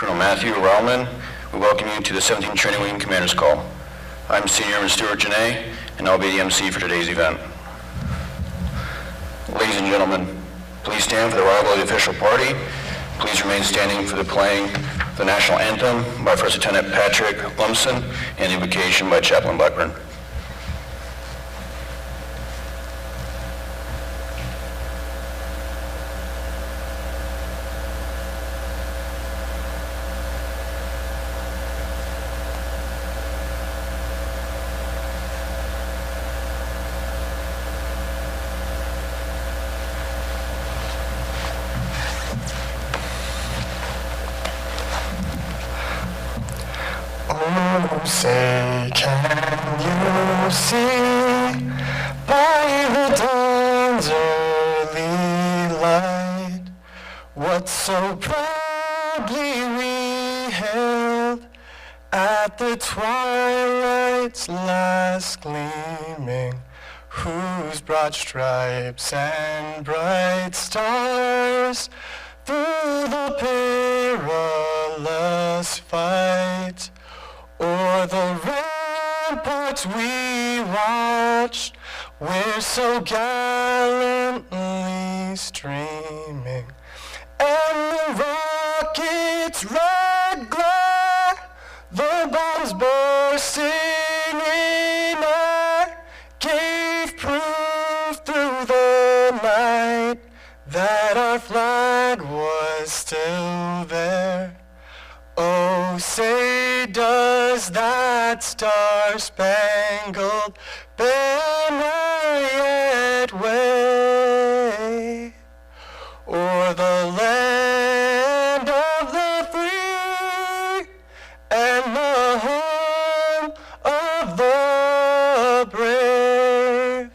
Colonel Matthew Rowman, we welcome you to the 17th Training Wing Commander's Call. I'm Senior Airman Stuart Janae, and I'll be the MC for today's event. Ladies and gentlemen, please stand for the arrival of the official party. Please remain standing for the playing of the National Anthem by First Lieutenant Patrick Lumsden and the invocation by Chaplain Blackburn. Oh, say, can you see by the dawn's early light what so proudly we hailed at the twilight's last gleaming, whose broad stripes and bright stars through the perilous fight o'er the ramparts we watched, we're so gallantly streaming, and the rocket's red glare, the bombs bursting in air, gave proof through the night that our flag was still there. Oh, say does that star-spangled banner yet wave o'er the land of the free and the home of the brave?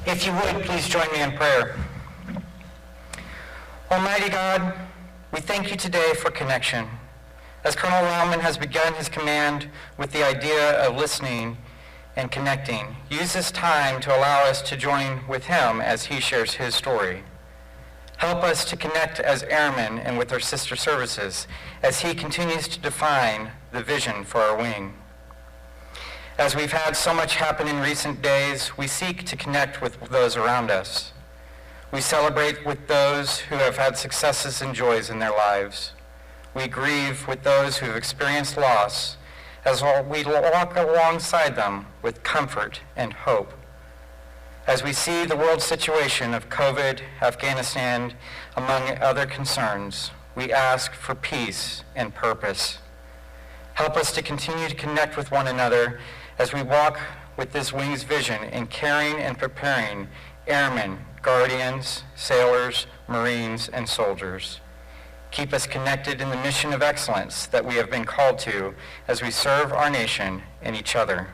If you would, please join me in prayer. Almighty God, we thank you today for connection. As Colonel Rowman has begun his command with the idea of listening and connecting, use this time to allow us to join with him as he shares his story. Help us to connect as airmen and with our sister services as he continues to define the vision for our wing. As we've had so much happen in recent days, we seek to connect with those around us. We celebrate with those who have had successes and joys in their lives. We grieve with those who have experienced loss, as we walk alongside them with comfort and hope. As we see the world situation of COVID, Afghanistan, among other concerns, we ask for peace and purpose. Help us to continue to connect with one another as we walk with this wing's vision in caring and preparing airmen, guardians, sailors, Marines, and soldiers. Keep us connected in the mission of excellence that we have been called to as we serve our nation and each other.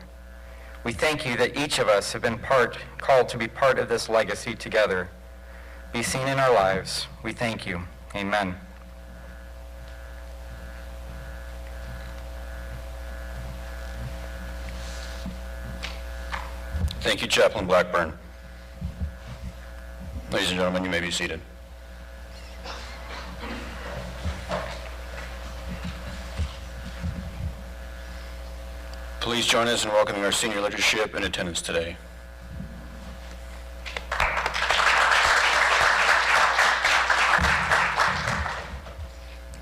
We thank you that each of us have been called to be part of this legacy together. Be seen in our lives. We thank you. Amen. Thank you, Chaplain Blackburn. Ladies and gentlemen, you may be seated. Please join us in welcoming our senior leadership in attendance today.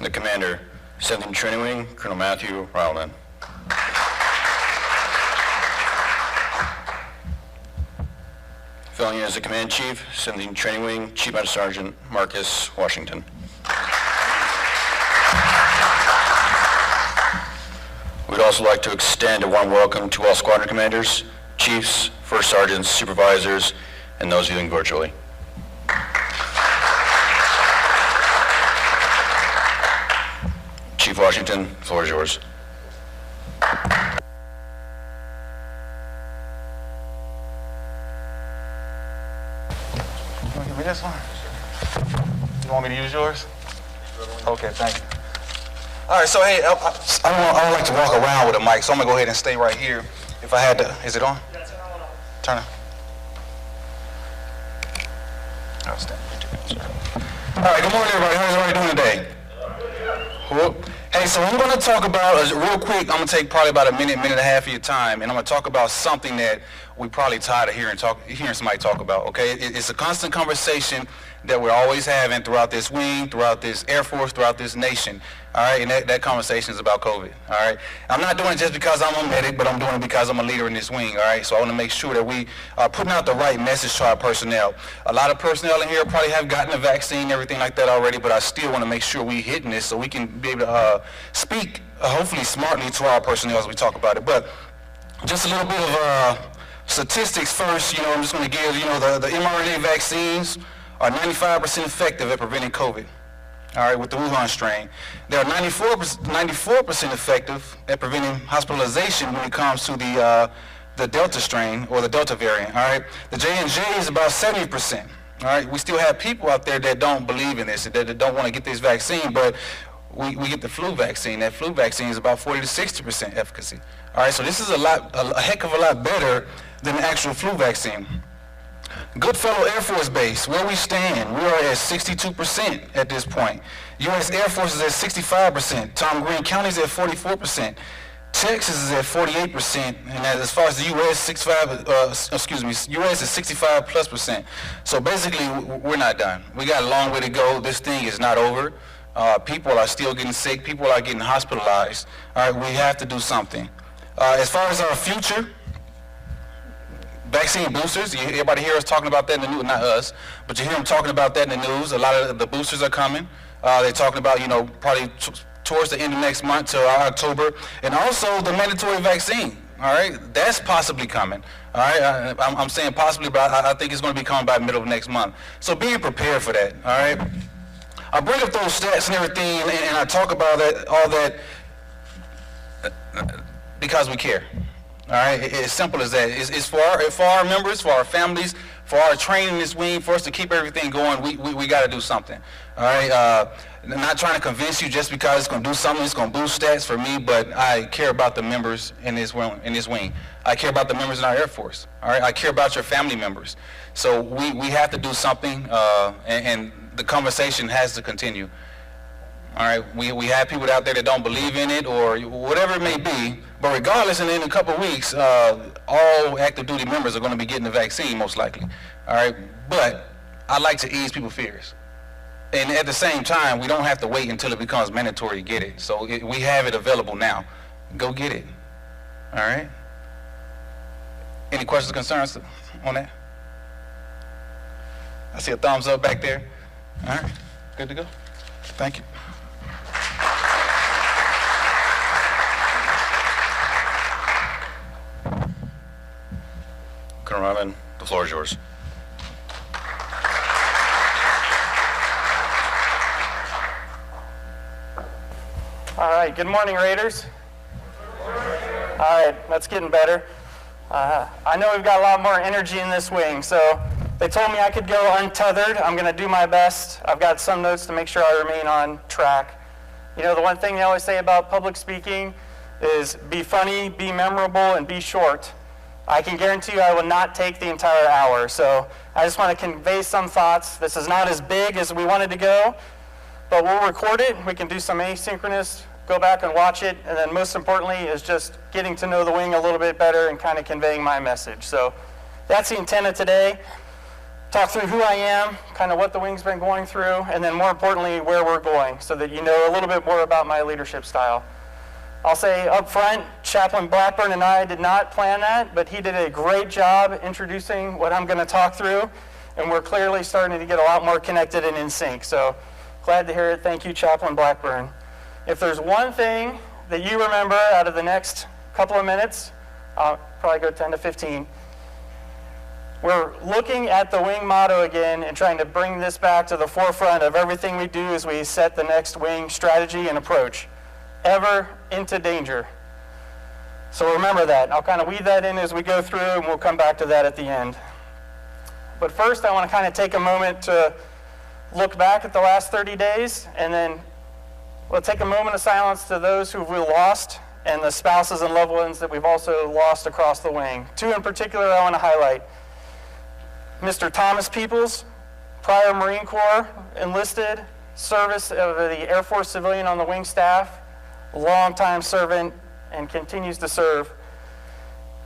The Commander, 17th Training Wing, Colonel Matthew Rowland. Filling in as the Command Chief, 17th Training Wing, Chief Master Sergeant Marcus Washington. We'd also like to extend a warm welcome to all squadron commanders, chiefs, first sergeants, supervisors, and those viewing virtually. Chief Washington, the floor is yours. You want to give me this one? You want me to use yours? Okay, thank you. All right, so hey, I don't like to walk around with a mic, so I'm gonna go ahead and stay right here. If I had to, is it on? Yeah, turn on. Turn it. I'll stand. All right, good morning, everybody. How's everybody doing today? Whoop. Hey, so I'm going to talk about, real quick, I'm going to take probably about a minute and a half of your time, and I'm going to talk about something that we probably tired of hearing somebody talk about, okay? It's a constant conversation that we're always having throughout this wing, throughout this Air Force, throughout this nation, all right? And that conversation is about COVID, all right? I'm not doing it just because I'm a medic, but I'm doing it because I'm a leader in this wing, all right? So I want to make sure that we are putting out the right message to our personnel. A lot of personnel in here probably have gotten the vaccine, everything like that already, but I still want to make sure we hitting this so we can be able to speak hopefully smartly to our personnel as we talk about it. But just a little bit of statistics first. You know, I'm just going to give, you know, the mRNA vaccines are 95% effective at preventing COVID, all right, with the Wuhan strain. They are 94% effective at preventing hospitalization when it comes to the Delta strain or the Delta variant, all right. The J&J is about 70%, all right. We still have people out there that don't believe in this, that don't want to get this vaccine, but we get the flu vaccine. That flu vaccine is about 40 to 60% efficacy, all right. So this is a heck of a lot better than the actual flu vaccine. Goodfellow Air Force Base, where we stand, we are at 62% at this point. U.S. Air Force is at 65%. Tom Green County is at 44%. Texas is at 48%, and as far as the U.S., U.S. is 65+%. So basically, we're not done. We got a long way to go. This thing is not over. People are still getting sick. People are getting hospitalized. All right, we have to do something. As far as our future, vaccine boosters, everybody hear us talking about that in the news, not us, but you hear them talking about that in the news. A lot of the boosters are coming. They're talking about, you know, probably towards the end of next month to October, and also the mandatory vaccine, all right? That's possibly coming, all right? I'm saying possibly, but I think it's going to be coming by the middle of next month. So be prepared for that, all right? I bring up those stats and everything, and I talk about all that because we care. All right, it's simple as that. It's for our members, for our families, for our training in this wing, for us to keep everything going. We got to do something. All right, I'm not trying to convince you just because it's going to do something. It's going to boost stats for me, but I care about the members in this wing. I care about the members in our Air Force. All right, I care about your family members. So we have to do something, and the conversation has to continue. All right, we have people out there that don't believe in it or whatever it may be, but regardless, in a couple of weeks, all active duty members are going to be getting the vaccine most likely. All right, but I like to ease people's fears. And at the same time, we don't have to wait until it becomes mandatory to get it. So we have it available now. Go get it. All right? Any questions or concerns on that? I see a thumbs up back there. All right, good to go. Thank you. Colonel Rahman, the floor is yours. All right, good morning, Raiders. All right, that's getting better. I know we've got a lot more energy in this wing, so they told me I could go untethered. I'm going to do my best. I've got some notes to make sure I remain on track. You know, the one thing they always say about public speaking is be funny, be memorable, and be short. I can guarantee you I will not take the entire hour, so I just want to convey some thoughts. This is not as big as we wanted to go, but we'll record it. We can do some asynchronous, go back and watch it, and then most importantly is just getting to know the wing a little bit better and kind of conveying my message. So that's the intent of today. Talk through who I am, kind of what the wing's been going through, and then more importantly, where we're going, so that you know a little bit more about my leadership style. I'll say up front, Chaplain Blackburn and I did not plan that, but he did a great job introducing what I'm going to talk through, and we're clearly starting to get a lot more connected and in sync. So glad to hear it. Thank you, Chaplain Blackburn. If there's one thing that you remember out of the next couple of minutes, I'll probably go 10 to 15. We're looking at the wing motto again and trying to bring this back to the forefront of everything we do as we set the next wing strategy and approach. Ever into danger. So remember that. I'll kind of weave that in as we go through, and we'll come back to that at the end. But first, I want to kind of take a moment to look back at the last 30 days and then We'll take a moment of silence to those who we've lost and the spouses and loved ones that we've also lost across the wing. Two in particular I want to highlight. Mr. Thomas Peoples, prior Marine Corps, enlisted, service of the Air Force civilian on the wing staff, longtime servant, and continues to serve.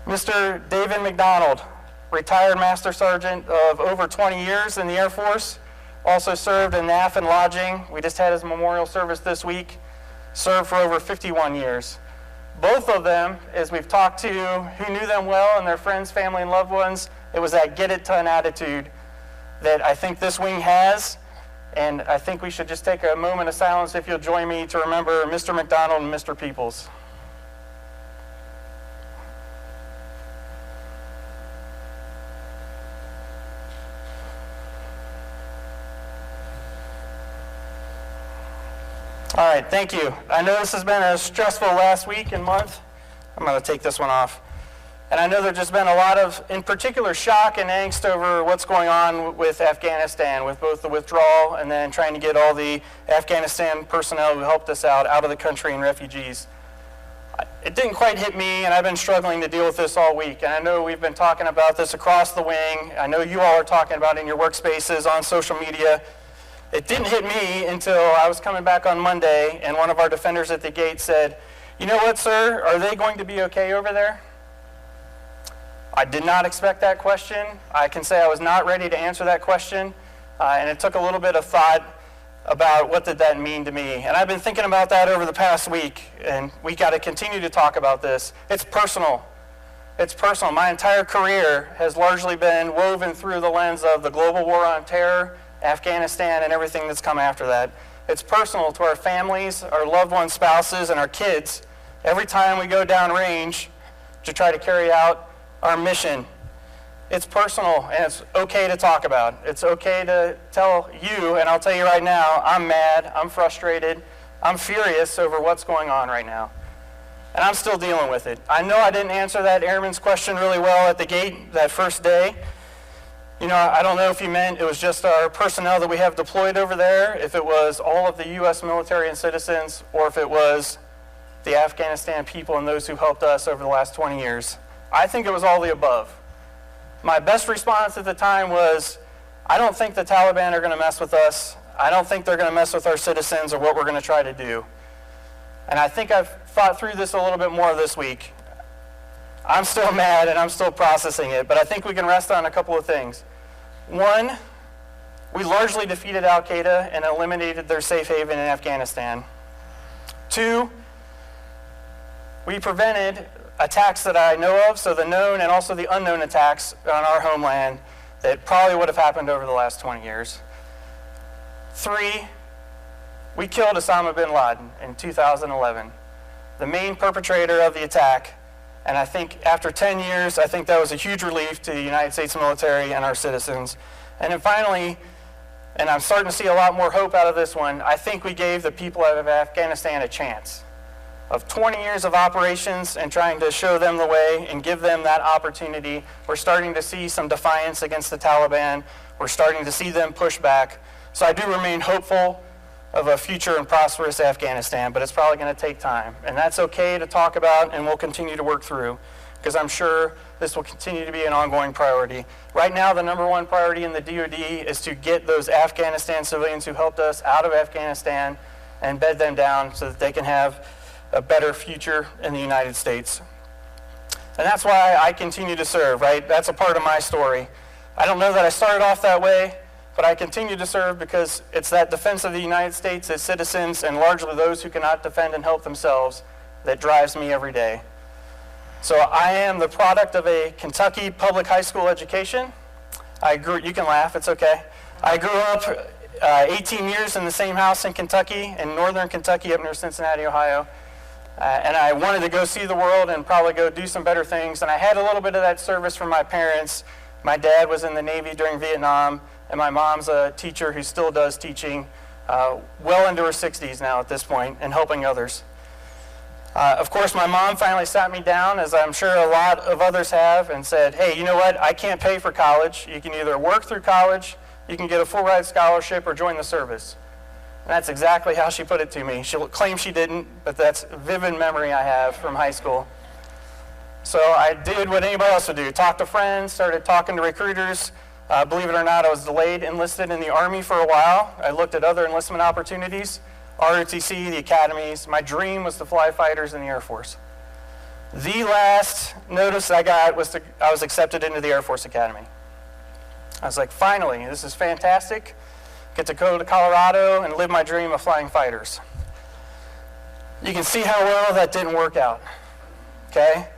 Mr. David McDonald, retired Master Sergeant of over 20 years in the Air Force, also served in NAF and lodging. We just had his memorial service this week, served for over 51 years. Both of them, as we've talked to who knew them well and their friends, family, and loved ones, it was that get-it-done attitude that I think this wing has, and I think we should just take a moment of silence, if you'll join me, to remember Mr. McDonald and Mr. Peoples. All right, thank you. I know this has been a stressful last week and month. I'm going to take this one off. And I know there's just been a lot of, in particular, shock and angst over what's going on with Afghanistan, with both the withdrawal and then trying to get all the Afghanistan personnel who helped us out of the country and refugees. It didn't quite hit me, and I've been struggling to deal with this all week. And I know we've been talking about this across the wing. I know you all are talking about it in your workspaces, on social media. It didn't hit me until I was coming back on Monday, and one of our defenders at the gate said, "You know what, sir? Are they going to be okay over there?" I did not expect that question. I can say I was not ready to answer that question, and it took a little bit of thought about what did that mean to me. And I've been thinking about that over the past week, and we got to continue to talk about this. It's personal. It's personal. My entire career has largely been woven through the lens of the global war on terror, Afghanistan, and everything that's come after that. It's personal to our families, our loved ones, spouses, and our kids every time we go downrange to try to carry out our mission. It's personal, and it's okay to talk about. It's okay to tell you, and I'll tell you right now, I'm mad, I'm frustrated, I'm furious over what's going on right now. And I'm still dealing with it. I know I didn't answer that airman's question really well at the gate that first day. You know, I don't know if you meant it was just our personnel that we have deployed over there, if it was all of the U.S. military and citizens, or if it was the Afghanistan people and those who helped us over the last 20 years. I think it was all the above. My best response at the time was, I don't think the Taliban are going to mess with us. I don't think they're going to mess with our citizens or what we're going to try to do. And I think I've thought through this a little bit more this week. I'm still mad and I'm still processing it, but I think we can rest on a couple of things. One, we largely defeated Al-Qaeda and eliminated their safe haven in Afghanistan. Two, we prevented attacks that I know of, so the known and also the unknown attacks on our homeland that probably would have happened over the last 20 years. Three, we killed Osama bin Laden in 2011, the main perpetrator of the attack. And I think after 10 years, I think that was a huge relief to the United States military and our citizens. And then finally, and I'm starting to see a lot more hope out of this one, I think we gave the people of Afghanistan a chance. Of 20 years of operations and trying to show them the way and give them that opportunity, we're starting to see some defiance against the Taliban. We're starting to see them push back. So I do remain hopeful of a future and prosperous Afghanistan, but it's probably going to take time. And that's okay to talk about, and we'll continue to work through, because I'm sure this will continue to be an ongoing priority. Right now, the number one priority in the DoD is to get those Afghanistan civilians who helped us out of Afghanistan and bed them down so that they can have a better future in the United States. And that's why I continue to serve, right? That's a part of my story. I don't know that I started off that way, but I continue to serve because it's that defense of the United States as citizens, and largely those who cannot defend and help themselves, that drives me every day. So I am the product of a Kentucky public high school education. You can laugh, it's okay. I grew up 18 years in the same house in Kentucky, in northern Kentucky, up near Cincinnati, Ohio. And I wanted to go see the world and probably go do some better things. And I had a little bit of that service from my parents. My dad was in the Navy during Vietnam, and my mom's a teacher who still does teaching, well into her 60s now at this point, and helping others. Of course, my mom finally sat me down, as I'm sure a lot of others have, and said, hey, you know what? I can't pay for college. You can either work through college, you can get a full ride scholarship, or join the service. And that's exactly how she put it to me. She'll claim she didn't, but that's a vivid memory I have from high school. So I did what anybody else would do. Talked to friends, started talking to recruiters. Believe it or not, I was delayed enlisted in the Army for a while. I looked at other enlistment opportunities, ROTC, the academies. My dream was to fly fighters in the Air Force. The last notice I got was I was accepted into the Air Force Academy. I was like, finally, this is fantastic. Get to go to Colorado and live my dream of flying fighters. You can see how well that didn't work out, okay?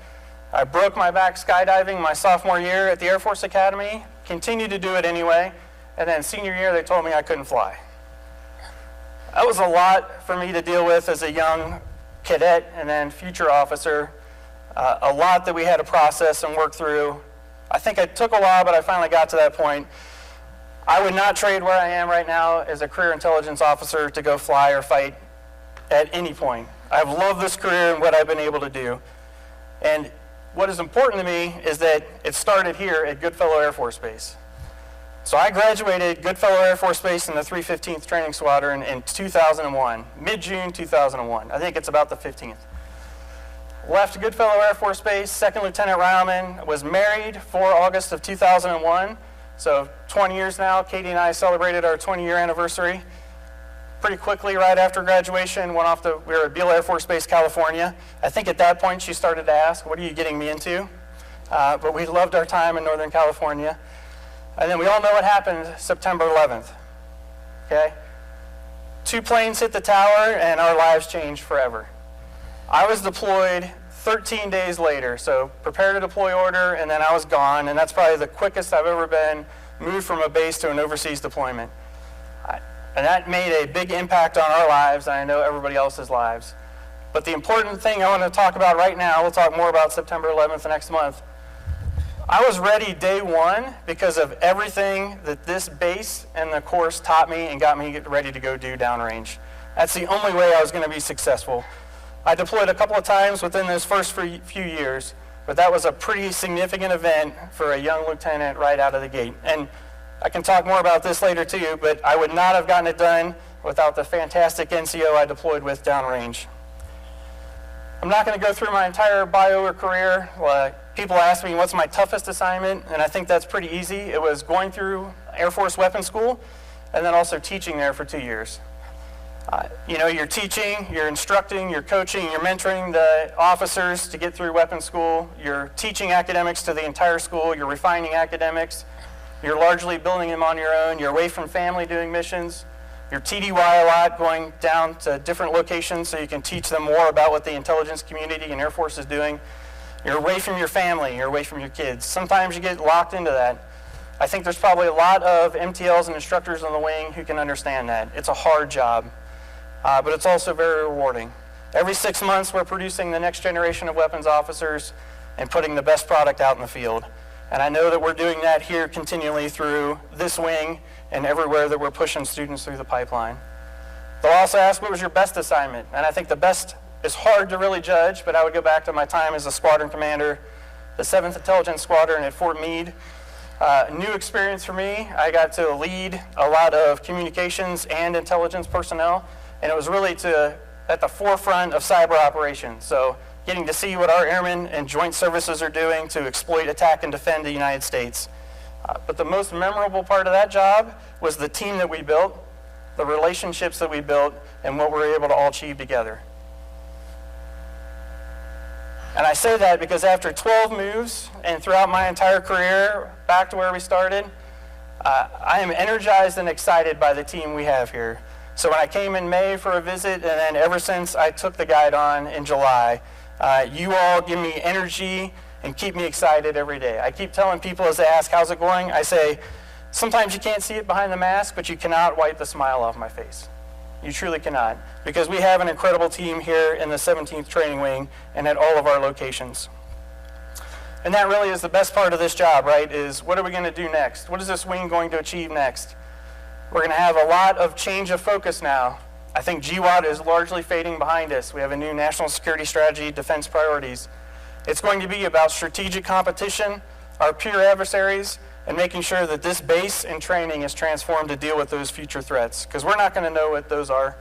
I broke my back skydiving my sophomore year at the Air Force Academy, continued to do it anyway, and then senior year they told me I couldn't fly. That was a lot for me to deal with as a young cadet and then future officer, a lot that we had to process and work through. I think it took a while, but I finally got to that point. I would not trade where I am right now as a career intelligence officer to go fly or fight at any point. I've loved this career and what I've been able to do. And what is important to me is that it started here at Goodfellow Air Force Base. So I graduated Goodfellow Air Force Base in the 315th Training Squadron in 2001, mid-June 2001. I think it's about the 15th. Left Goodfellow Air Force Base, Second Lieutenant Ryleman, was married for August of 2001. So 20 years now. Katie and I celebrated our 20-year anniversary. Pretty quickly, right after graduation, we were at Beale Air Force Base, California. I think at that point she started to ask, what are you getting me into? But we loved our time in Northern California. And then we all know what happened September 11th, okay? 2 planes hit the tower and our lives changed forever. I was deployed 13 days later, so prepared a deploy order and then I was gone, and that's probably the quickest I've ever been moved from a base to an overseas deployment. And that made a big impact on our lives, and I know everybody else's lives. But the important thing I want to talk about right now, we'll talk more about September 11th next month. I was ready day one because of everything that this base and the course taught me and got me ready to go do downrange. That's the only way I was going to be successful. I deployed a couple of times within those first few years, but that was a pretty significant event for a young lieutenant right out of the gate. And I can talk more about this later too, but I would not have gotten it done without the fantastic NCO I deployed with downrange. I'm not going to go through my entire bio or career. People ask me what's my toughest assignment, and I think that's pretty easy. It was going through Air Force Weapons School and then also teaching there for 2 years. You're teaching, you're instructing, you're coaching, you're mentoring the officers to get through weapons school, you're teaching academics to the entire school, you're refining academics, you're largely building them on your own, you're away from family doing missions, you're TDY a lot, going down to different locations so you can teach them more about what the intelligence community and Air Force is doing. You're away from your family, you're away from your kids. Sometimes you get locked into that. I think there's probably a lot of MTLs and instructors on the wing who can understand that. It's a hard job, but it's also very rewarding. Every 6 months we're producing the next generation of weapons officers and putting the best product out in the field. And I know that we're doing that here continually through this wing and everywhere that we're pushing students through the pipeline. They'll also ask, what was your best assignment? And I think the best is hard to really judge, but I would go back to my time as a squadron commander, the 7th Intelligence Squadron at Fort Meade. New experience for me. I got to lead a lot of communications and intelligence personnel, and it was really at the forefront of cyber operations. So getting to see what our airmen and joint services are doing to exploit, attack, and defend the United States. But the most memorable part of that job was the team that we built, the relationships that we built, and what we were able to all achieve together. And I say that because after 12 moves and throughout my entire career, back to where we started, I am energized and excited by the team we have here. So when I came in May for a visit, and then ever since I took the guide on in July, you all give me energy and keep me excited every day. I keep telling people as they ask, how's it going? I say, sometimes you can't see it behind the mask, but you cannot wipe the smile off my face. You truly cannot, because we have an incredible team here in the 17th Training Wing and at all of our locations. And that really is the best part of this job, right, is what are we going to do next? What is this wing going to achieve next? We're going to have a lot of change of focus now. I think GWAT is largely fading behind us. We have a new national security strategy, defense priorities. It's going to be about strategic competition, our peer adversaries, and making sure that this base and training is transformed to deal with those future threats, because we're not going to know what those are.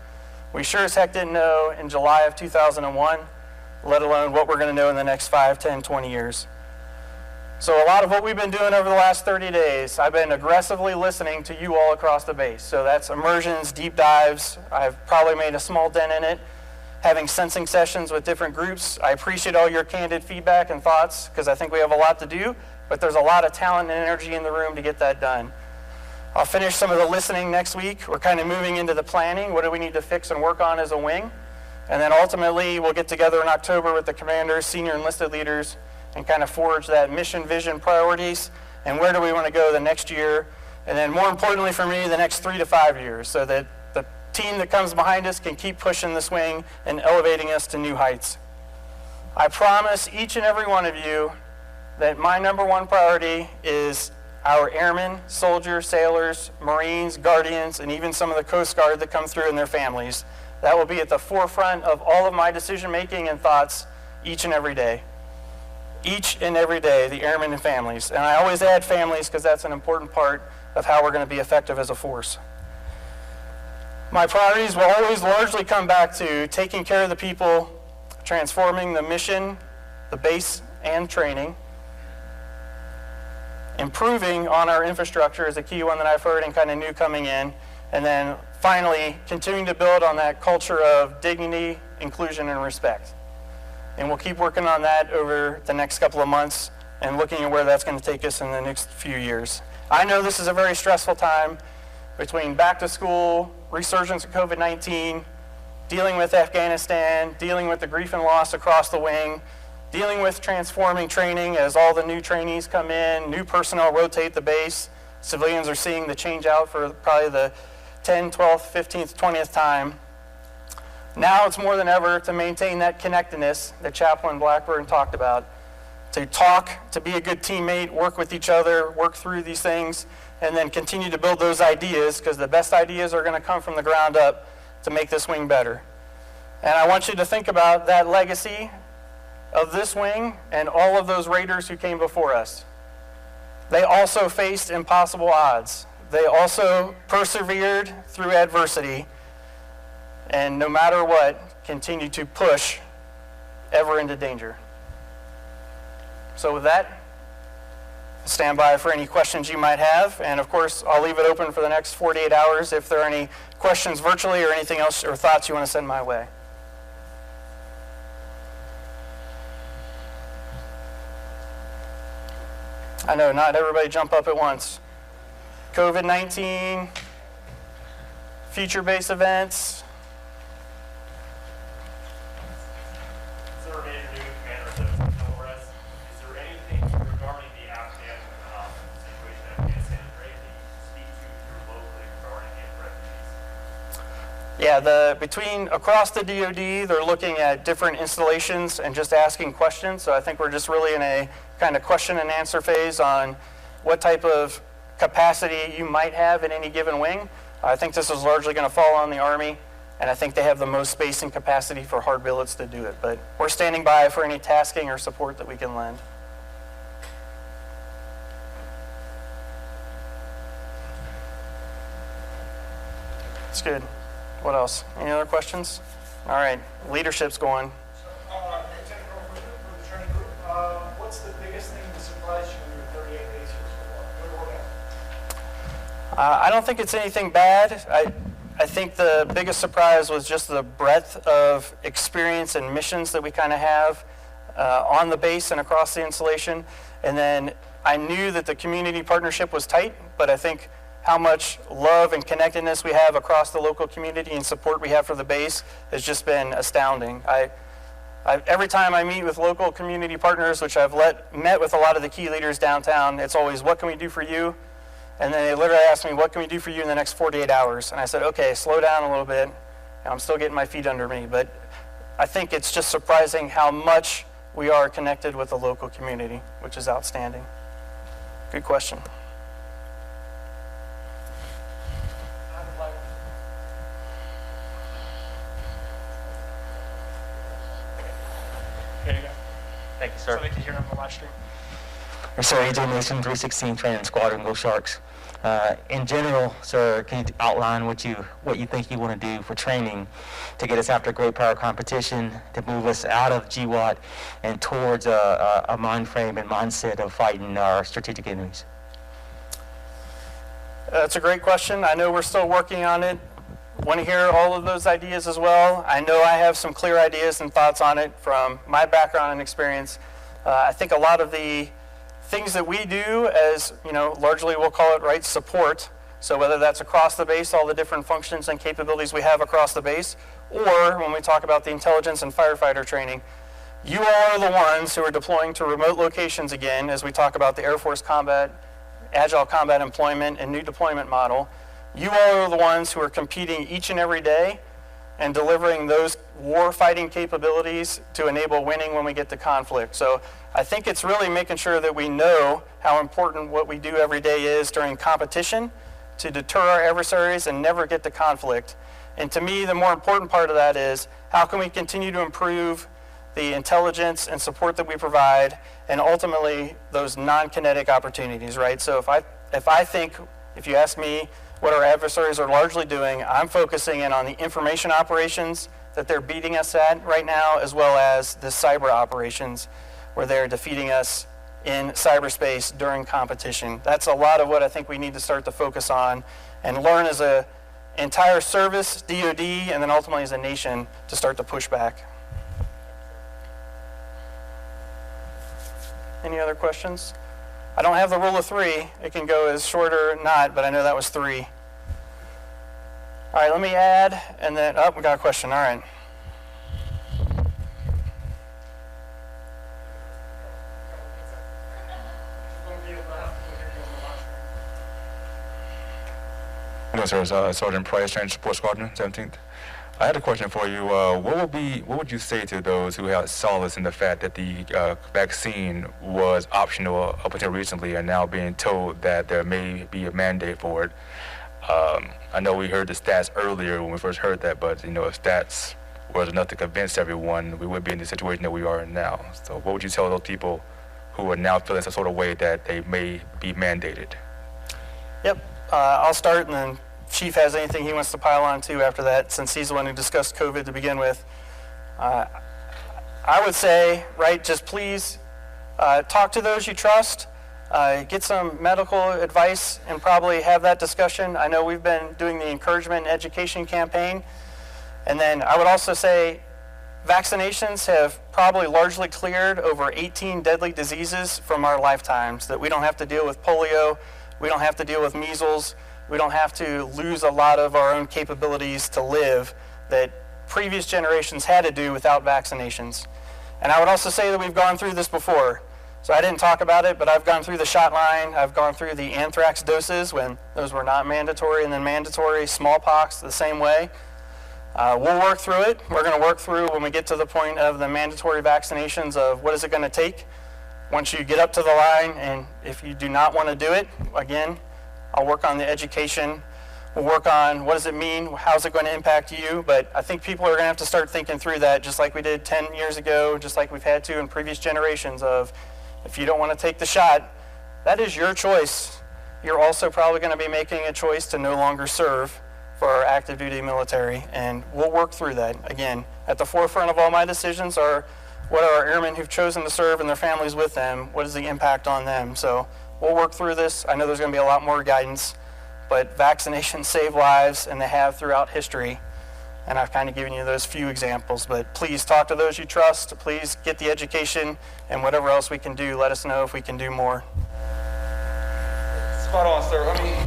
We sure as heck didn't know in July of 2001, let alone what we're going to know in the next 5, 10, 20 years. So a lot of what we've been doing over the last 30 days, I've been aggressively listening to you all across the base. So that's immersions, deep dives. I've probably made a small dent in it. Having sensing sessions with different groups. I appreciate all your candid feedback and thoughts, because I think we have a lot to do, but there's a lot of talent and energy in the room to get that done. I'll finish some of the listening next week. We're kind of moving into the planning. What do we need to fix and work on as a wing? And then ultimately, we'll get together in October with the commanders, senior enlisted leaders, and kind of forge that mission, vision, priorities, and where do we want to go the next year, and then more importantly for me, the next 3 to 5 years, so that the team that comes behind us can keep pushing this wing and elevating us to new heights. I promise each and every one of you that my number one priority is our airmen, soldiers, sailors, Marines, Guardians, and even some of the Coast Guard that come through and their families. That will be at the forefront of all of my decision making and thoughts each and every day. Each and every day, the airmen and families. And I always add families because that's an important part of how we're going to be effective as a force. My priorities will always largely come back to taking care of the people, transforming the mission, the base, and training. Improving on our infrastructure is a key one that I've heard and kind of new coming in. And then finally, continuing to build on that culture of dignity, inclusion, and respect. And we'll keep working on that over the next couple of months and looking at where that's going to take us in the next few years. I know this is a very stressful time between back to school, resurgence of COVID-19, dealing with Afghanistan, dealing with the grief and loss across the wing, dealing with transforming training as all the new trainees come in, new personnel rotate the base. Civilians are seeing the change out for probably the 10th, 12th, 15th, 20th time. Now it's more than ever to maintain that connectedness that Chaplain Blackburn talked about. To talk, to be a good teammate, work with each other, work through these things, and then continue to build those ideas, because the best ideas are going to come from the ground up to make this wing better. And I want you to think about that legacy of this wing and all of those Raiders who came before us. They also faced impossible odds. They also persevered through adversity, and no matter what, continued to push ever into danger. So with that, stand by for any questions you might have, and of course, I'll leave it open for the next 48 hours if there are any questions virtually or anything else or thoughts you want to send my way. I know, not everybody jump up at once. COVID-19, future-based events. Yeah, between across the DoD, they're looking at different installations and just asking questions. So I think we're just really in a kind of question and answer phase on what type of capacity you might have in any given wing. I think this is largely going to fall on the Army, and I think they have the most space and capacity for hard billets to do it. But we're standing by for any tasking or support that we can lend. It's good. What else? Any other questions? All right, leadership's going. What's the biggest thing that surprised you in your 38 days here so far? I don't think it's anything bad. I think the biggest surprise was just the breadth of experience and missions that we kind of have on the base and across the installation. And then I knew that the community partnership was tight, but I think how much love and connectedness we have across the local community and support we have for the base has just been astounding. Every time I meet with local community partners, which I've met with a lot of the key leaders downtown, it's always, what can we do for you? And then they literally ask me, what can we do for you in the next 48 hours? And I said, okay, slow down a little bit. I'm still getting my feet under me, but I think it's just surprising how much we are connected with the local community, which is outstanding. Good question. There you go. Thank you, sir. So they can hear on the live stream. Sir, AJ Mason, 316 Training Squadron, Go Sharks. In general, sir, can you outline what you think you want to do for training to get us after a great power competition, to move us out of GWAT and towards a mind frame and mindset of fighting our strategic enemies? That's a great question. I know we're still working on it. Want to hear all of those ideas as well. I know I have some clear ideas and thoughts on it from my background and experience. I think a lot of the things that we do as, largely we'll call it, right, support. So whether that's across the base, all the different functions and capabilities we have across the base, or when we talk about the intelligence and firefighter training, you all are the ones who are deploying to remote locations again as we talk about the Air Force combat, agile combat employment, and new deployment model. You all are the ones who are competing each and every day and delivering those war-fighting capabilities to enable winning when we get to conflict. So I think it's really making sure that we know how important what we do every day is during competition to deter our adversaries and never get to conflict. And to me, the more important part of that is how can we continue to improve the intelligence and support that we provide, and ultimately those non-kinetic opportunities, right? So if you ask me what our adversaries are largely doing, I'm focusing in on the information operations that they're beating us at right now, as well as the cyber operations where they're defeating us in cyberspace during competition. That's a lot of what I think we need to start to focus on and learn as an entire service, DoD, and then ultimately as a nation to start to push back. Any other questions? I don't have the rule of three. It can go as short or not, but I know that was 3. All right, let me add, and then, we got a question, all right. Hello, sir. It's Sergeant Price, Training Support Squadron, 17th. I had a question for you. What would you say to those who had solace in the fact that the vaccine was optional up until recently and now being told that there may be a mandate for it? I know we heard the stats earlier when we first heard that, but if stats was enough to convince everyone, we would be in the situation that we are in now. So what would you tell those people who are now feeling some sort of way that they may be mandated? Yep, I'll start, and then Chief has anything he wants to pile on to after that, since he's the one who discussed COVID to begin with. I would say, right, just please talk to those you trust, get some medical advice, and probably have that discussion. I know we've been doing the encouragement and education campaign. And then I would also say vaccinations have probably largely cleared over 18 deadly diseases from our lifetimes, that we don't have to deal with polio, we don't have to deal with measles, we don't have to lose a lot of our own capabilities to live that previous generations had to do without vaccinations. And I would also say that we've gone through this before. So I didn't talk about it, but I've gone through the shot line, I've gone through the anthrax doses when those were not mandatory, and then mandatory, smallpox the same way. We'll work through it. We're going to work through when we get to the point of the mandatory vaccinations of what is it going to take once you get up to the line, and if you do not want to do it, again, I'll work on the education. We'll work on what does it mean, how's it going to impact you, but I think people are going to have to start thinking through that just like we did 10 years ago, just like we've had to in previous generations of if you don't want to take the shot, that is your choice. You're also probably going to be making a choice to no longer serve for our active duty military, and we'll work through that. Again, at the forefront of all my decisions are what are our airmen who've chosen to serve and their families with them, what is the impact on them. So we'll work through this. I know there's going to be a lot more guidance, but vaccinations save lives, and they have throughout history. And I've kind of given you those few examples, but please talk to those you trust. Please get the education, and whatever else we can do, let us know if we can do more. Spot on, sir. I mean,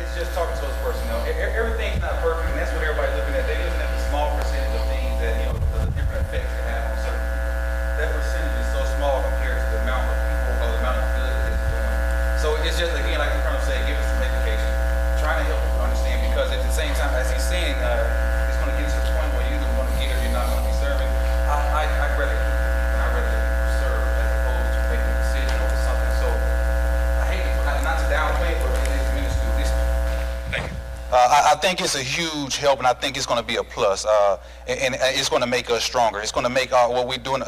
it's just talking to those personnel. Everything's not perfect, and that's what everybody's looking at. They're looking at the small percentage of things that, the different effects it have on certain people. That percentage is so small compared to the amount of people or the amount of good that it's doing. So it's just, again, like the Colonel said, give us some education, trying to help people understand, because at the same time, as he's saying, it's going to get to the point where you're either going to get or you're not going to be serving. I'd rather keep the people, and I'd rather let people serve as opposed to making a decision over something. So I hate to, not to downplay it, but it is minuscule. Thank you. I think it's a huge help, and I think it's going to be a plus, and it's going to make us stronger. It's going to make what we're doing,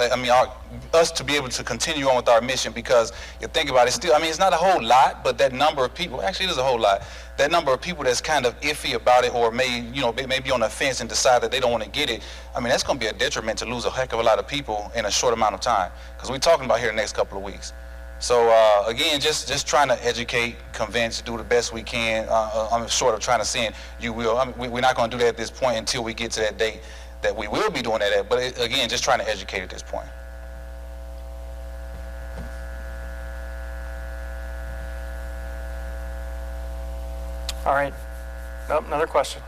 us to be able to continue on with our mission, because you think about it, still, it's not a whole lot, but that number of people, actually it is a whole lot, that number of people that's kind of iffy about it, or may be on the fence and decide that they don't want to get it, that's going to be a detriment to lose a heck of a lot of people in a short amount of time, because we're talking about here the next couple of weeks. So again, just trying to educate, convince, do the best we can. I'm short of trying to say you will. We're not going to do that at this point until we get to that date that we will be doing that at. But again, just trying to educate at this point. All right. Nope, another question.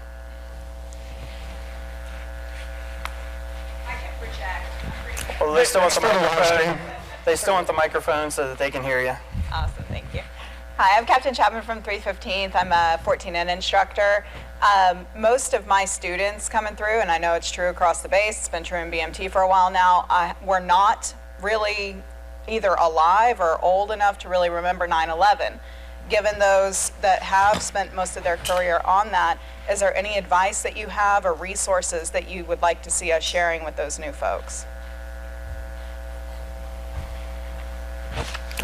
I can project. Well, they still want the microphone. They still want the microphone so that they can hear you. Awesome, thank you. Hi, I'm Captain Chapman from 315th. I'm a 14N instructor. Most of my students coming through, and I know it's true across the base, it's been true in BMT for a while now, were not really either alive or old enough to really remember 9/11. Given those that have spent most of their career on that, is there any advice that you have or resources that you would like to see us sharing with those new folks?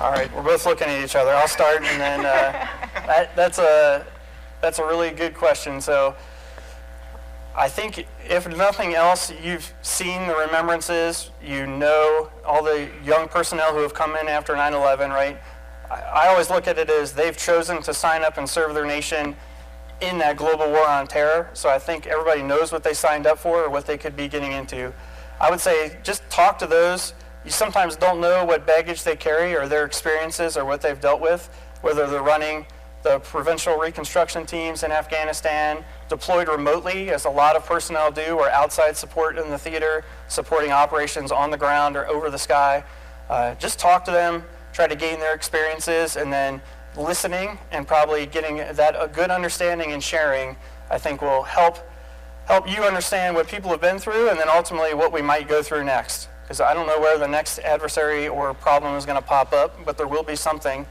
All right, we're both looking at each other. I'll start, and then that's a really good question. So I think if nothing else, you've seen the remembrances. You know all the young personnel who have come in after 9/11, right? I always look at it as they've chosen to sign up and serve their nation in that global war on terror. So I think everybody knows what they signed up for or what they could be getting into. I would say just talk to those. You sometimes don't know what baggage they carry or their experiences or what they've dealt with, whether they're running the provincial reconstruction teams in Afghanistan, deployed remotely, as a lot of personnel do, or outside support in the theater, supporting operations on the ground or over the sky. Just talk to them, try to gain their experiences, and then listening and probably getting that a good understanding and sharing, I think will help you understand what people have been through, and then ultimately what we might go through next. Because I don't know where the next adversary or problem is going to pop up, but there will be something.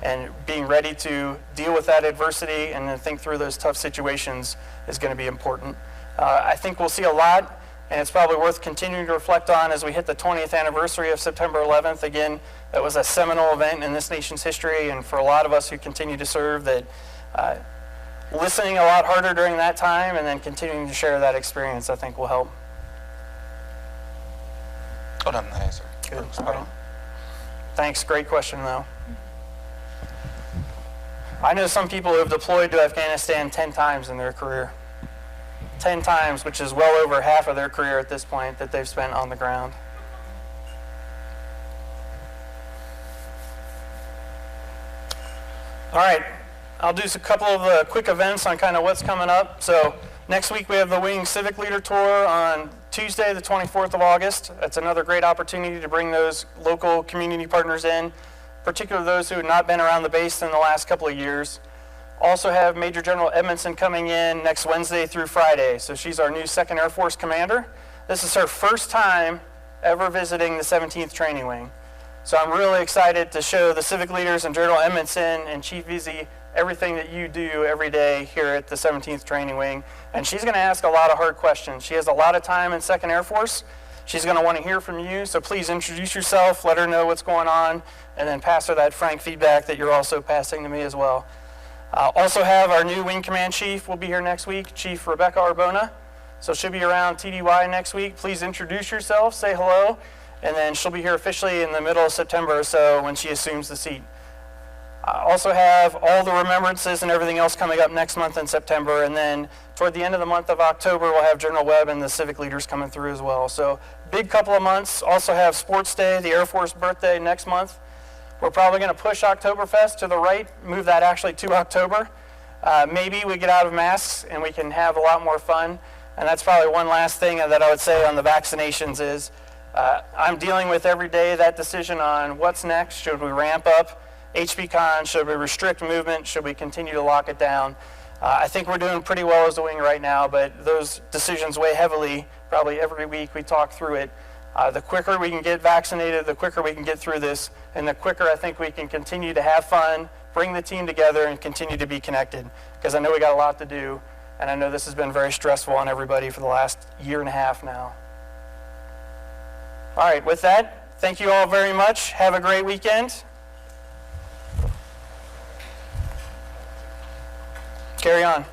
And being ready to deal with that adversity and then think through those tough situations is going to be important. I think we'll see a lot, and it's probably worth continuing to reflect on as we hit the 20th anniversary of September 11th. Again, that was a seminal event in this nation's history, and for a lot of us who continue to serve, that listening a lot harder during that time and then continuing to share that experience, I think will help. Hold on, answer. Good. All right. Thanks. Great question, though. I know some people who have deployed to Afghanistan 10 times in their career. 10 times, which is well over half of their career at this point that they've spent on the ground. All right. I'll do a couple of quick events on kind of what's coming up. So next week we have the Wing Civic Leader Tour on Tuesday, the 24th of August. That's another great opportunity to bring those local community partners in, particularly those who have not been around the base in the last couple of years. Also have Major General Edmondson coming in next Wednesday through Friday. So she's our new 2nd Air Force commander. This is her first time ever visiting the 17th Training Wing. So I'm really excited to show the civic leaders and General Edmondson and Chief Vizzy everything that you do every day here at the 17th Training Wing. And she's going to ask a lot of hard questions. She has a lot of time in 2nd Air Force. She's going to want to hear from you, so please introduce yourself, let her know what's going on, and then pass her that frank feedback that you're also passing to me as well. Also have our new Wing Command Chief will be here next week, Chief Rebecca Arbona. So she'll be around TDY next week. Please introduce yourself, say hello, and then she'll be here officially in the middle of September or so when she assumes the seat. Also have all the remembrances and everything else coming up next month in September, and then toward the end of the month of October, we'll have General Webb and the civic leaders coming through as well. So big couple of months. Also have Sports Day, the Air Force birthday next month. We're probably going to push Oktoberfest to the right, move that actually to October. Maybe we get out of masks and we can have a lot more fun. And that's probably one last thing that I would say on the vaccinations is I'm dealing with every day that decision on what's next. Should we ramp up HBCon? Should we restrict movement? Should we continue to lock it down? I think we're doing pretty well as a wing right now, but those decisions weigh heavily. Probably every week we talk through it. The quicker we can get vaccinated, the quicker we can get through this, and the quicker I think we can continue to have fun, bring the team together, and continue to be connected, because I know we got a lot to do. And I know this has been very stressful on everybody for the last year and a half now. All right, with that, thank you all very much. Have a great weekend. Carry on.